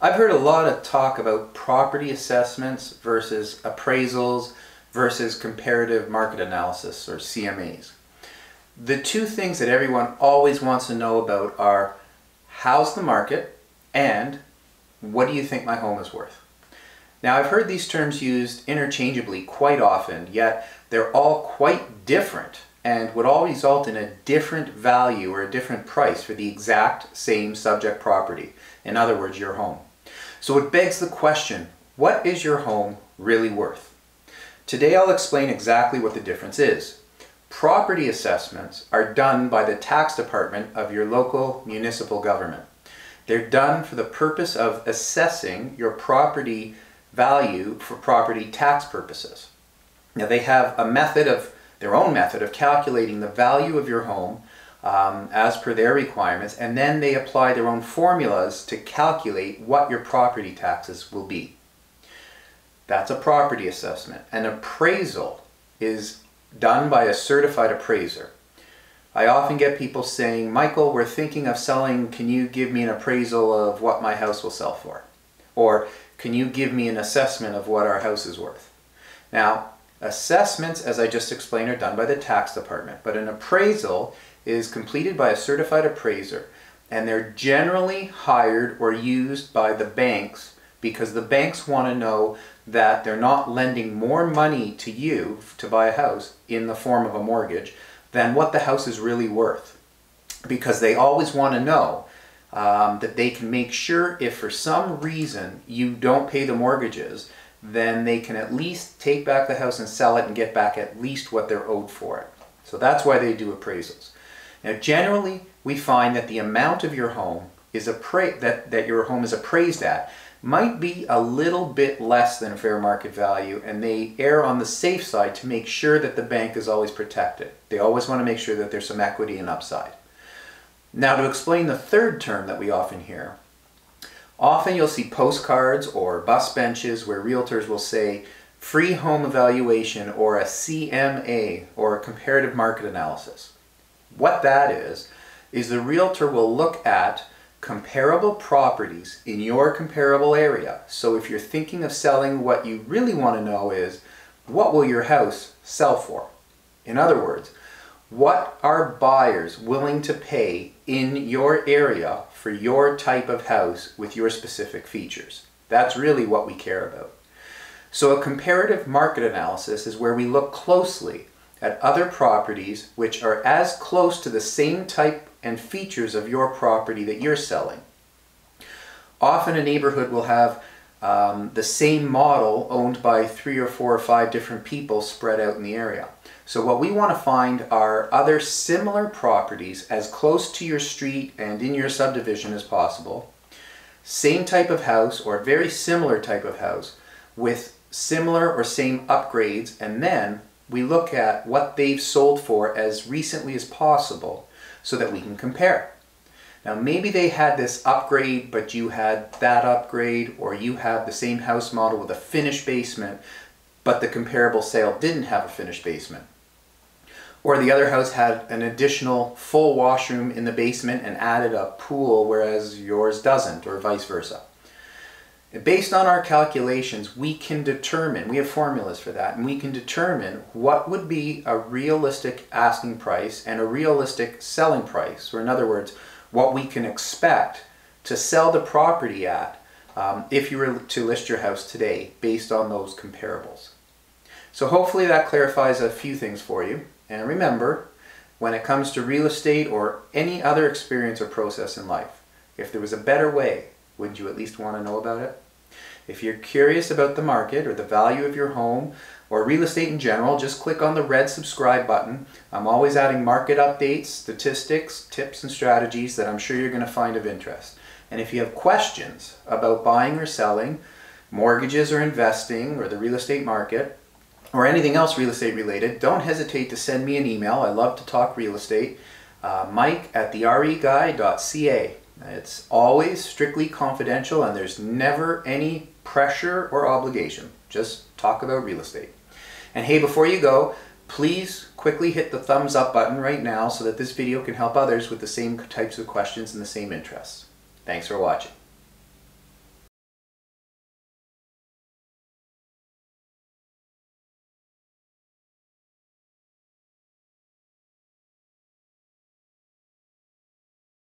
I've heard a lot of talk about property assessments versus appraisals versus comparative market analysis, or CMAs. The two things that everyone always wants to know about are how's the market and what do you think my home is worth? Now, I've heard these terms used interchangeably quite often, yet they're all quite different and would all result in a different value or a different price for the exact same subject property. In other words, your home. So it begs the question, what is your home really worth? Today I'll explain exactly what the difference is. Property assessments are done by the tax department of your local municipal government. They're done for the purpose of assessing your property value for property tax purposes. Now, they have their own method of calculating the value of your home as per their requirements, and then they apply their own formulas to calculate what your property taxes will be. That's a property assessment. An appraisal is done by a certified appraiser. I often get people saying, Michael, we're thinking of selling, can you give me an appraisal of what my house will sell for? Or can you give me an assessment of what our house is worth? Now, assessments, as I just explained, are done by the tax department, but an appraisal is completed by a certified appraiser, and they're generally hired or used by the banks because the banks want to know that they're not lending more money to you to buy a house in the form of a mortgage than what the house is really worth, because they always want to know that they can make sure if for some reason you don't pay the mortgages, then they can at least take back the house and sell it and get back at least what they're owed for it. So that's why they do appraisals. Now, generally, we find that the amount of your home is that your home is appraised at might be a little bit less than fair market value, and they err on the safe side to make sure that the bank is always protected. They always want to make sure that there's some equity and upside. Now, to explain the third term that we often hear, often you'll see postcards or bus benches where realtors will say free home evaluation, or a CMA, or a comparative market analysis. What that is the realtor will look at comparable properties in your comparable area. So if you're thinking of selling, what you really want to know is, what will your house sell for? In other words, what are buyers willing to pay in your area for your type of house with your specific features? That's really what we care about. So a comparative market analysis is where we look closely at other properties which are as close to the same type and features of your property that you're selling. Often a neighborhood will have the same model owned by 3 or 4 or 5 different people spread out in the area. So what we want to find are other similar properties as close to your street and in your subdivision as possible. Same type of house or very similar type of house with similar or same upgrades, and then we look at what they've sold for as recently as possible so that we can compare. Now, maybe they had this upgrade, but you had that upgrade, or you have the same house model with a finished basement, but the comparable sale didn't have a finished basement. Or the other house had an additional full washroom in the basement and added a pool, whereas yours doesn't, or vice versa. Based on our calculations, we can determine, we have formulas for that, and we can determine what would be a realistic asking price and a realistic selling price, or in other words, what we can expect to sell the property at if you were to list your house today based on those comparables. So hopefully that clarifies a few things for you. And remember, when it comes to real estate or any other experience or process in life, if there was a better way, wouldn't you at least want to know about it? If you're curious about the market or the value of your home or real estate in general, just click on the red subscribe button. I'm always adding market updates, statistics, tips, and strategies that I'm sure you're going to find of interest. And if you have questions about buying or selling, mortgages or investing, or the real estate market, or anything else real estate related, don't hesitate to send me an email. I love to talk real estate. Mike@TheREguy.ca. It's always strictly confidential, and there's never any pressure or obligation. Just talk about real estate. And hey, before you go, please quickly hit the thumbs up button right now so that this video can help others with the same types of questions and the same interests. Thanks for watching.